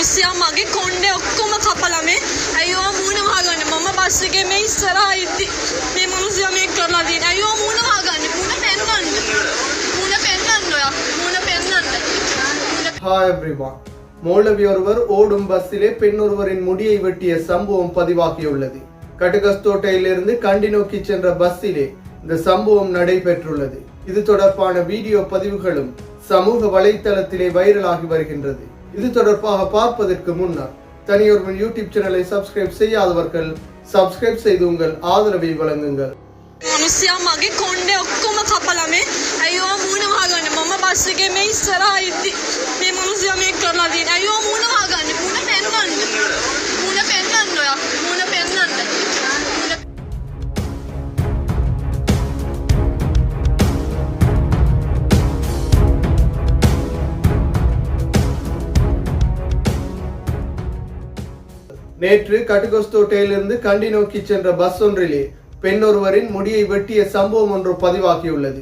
මිනිස්සයා මගේ කොණ්ඩේ ඔක්කොම කපලා මේ අයියෝ මූණ වහගන්න මම බස් එකේ මේ ඉස්සරහා ඉද්දි මේ මිනිස්සයා මේක කරලා දින අයියෝ මූණ වහගන්න මූණ පෙන්නන්න ඔයා මූණ පෙන්නන්න. Hi everyone. மௌலவி ஒருவர் ஓடும் பஸ்ஸிலே பெண் ஒருவரின் முடியை வெட்டிய சம்பவம் பதிவாகியுள்ளது. கடுகஸ்தோட்டையிலிருந்து கண்டி நோக்கி சென்ற பஸ்ஸிலே இந்த சம்பவம் நடைபெற்றுள்ளது. இது தொடர்பான வீடியோ பதிவுகளும் சமூக வலைத்தளத்திலே வைரலாகி வருகின்றது. இது தொடர்பாக பார்ப்பதற்கு முன்னர் தனியொருவன் யூடியூப் சேனலை சப்ஸ்கிரைப் செய்யாதவர்கள் சப்ஸ்கிரைப் செய்து உங்கள் ஆதரவை வழங்குங்கள். මිනිස්සයා මගේ කොණ්ඩේ ඔක්කොම කපලා මේ අයියෝ මූණ වහගන්න මම බස් එකේ මේ ඉස්සරහා ඉද්දි මේ මිනිස්සයා මේක කරලා දින අයියෝ මූණ වහගන්න මූණ පෙන්නන්න ඔයා මූණ පෙන්නන්න. நேற்று கடுகஸ்தோட்டையிலிருந்து கண்டி நோக்கி சென்ற பஸ் ஒன்றிலே பெண் ஒருவரின் முடியை வெட்டிய சம்பவம் ஒன்று பதிவாகியுள்ளது.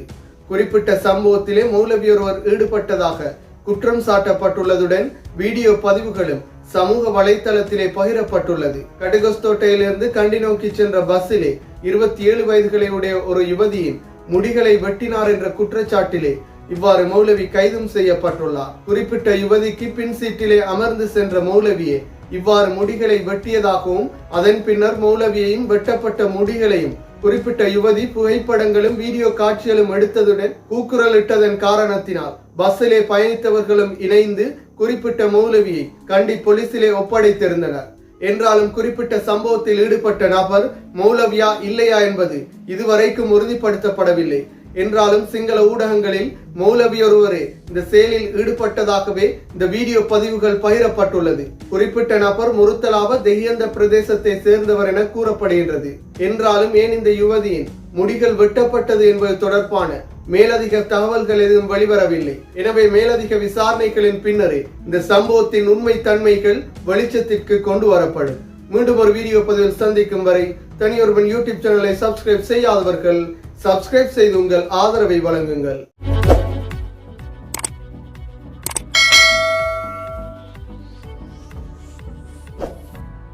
குறிப்பிட்ட சம்பவத்திலே மௌலவி ஒருவர் ஈடுபட்டதாக குற்றம் சாட்டப்பட்டுள்ளதுடன் வீடியோ பதிவுகளும் சமூக வலைத்தளத்திலே பகிரப்பட்டுள்ளது. கடுகஸ்தோட்டையிலிருந்து கண்டி நோக்கி சென்ற பஸ்ஸிலே 27 வயதுகளை உடைய ஒரு யுவதியின் முடிகளை வெட்டினார் என்ற குற்றச்சாட்டிலே இவ்வாறு மௌலவி கைதும் செய்யப்பட்டுள்ளார். குறிப்பிட்ட யுவதிக்கு பின் சீட்டிலே அமர்ந்து சென்ற மௌலவியே இவ்வாறு முடிகளை வெட்டியதாகவும் அதன் பின்னர் மௌலவியையும் வெட்டப்பட்ட முடிகளையும் குறிப்பிட்ட யுவதி புகைப்படங்களும் வீடியோ காட்சிகளும் எடுத்ததுடன் கூக்குரலிட்டதன் காரணத்தினால் பஸ்ஸிலே பயணித்தவர்களும் இணைந்து குறிப்பிட்ட மௌலவியை கண்டி போலீசிலே ஒப்படைத்திருந்தனர். என்றாலும் குறிப்பிட்ட சம்பவத்தில் ஈடுபட்ட நபர் மௌலவியா இல்லையா என்பது இதுவரைக்கும் உறுதிப்படுத்தப்படவில்லை. என்றாலும் சிங்கள ஊடகங்களில் மௌலவி ஒருவரே இந்த செயலில் ஈடுபட்டதாகவே இந்த வீடியோ பதிவுகள் பகிரப்பட்டுள்ளது. குறிப்பிட்ட நபர் முருத்தலாவ தெஹியந்த பிரதேசத்தை சேர்ந்தவர் என கூறப்படுகின்றது. என்றாலும் ஏன் இந்த யுவதியின் முடிகள் வெட்டப்பட்டது என்பது தொடர்பான மேலதிக தகவல்கள் எதுவும் வெளிவரவில்லை. எனவே மேலதிக விசாரணைகளின் பின்னரே இந்த சம்பவத்தின் உண்மை தன்மைகள் வெளிச்சத்திற்கு கொண்டு வரப்படும். மீண்டும் ஒரு வீடியோ பதிவில் சந்திக்கும் வரை தனியொருவன் யூடியூப் சேனலை சப்ஸ்கிரைப் செய்யாதவர்கள் சப்ஸ்கிரைப் செய்து உங்கள் ஆதரவை வழங்குங்கள்.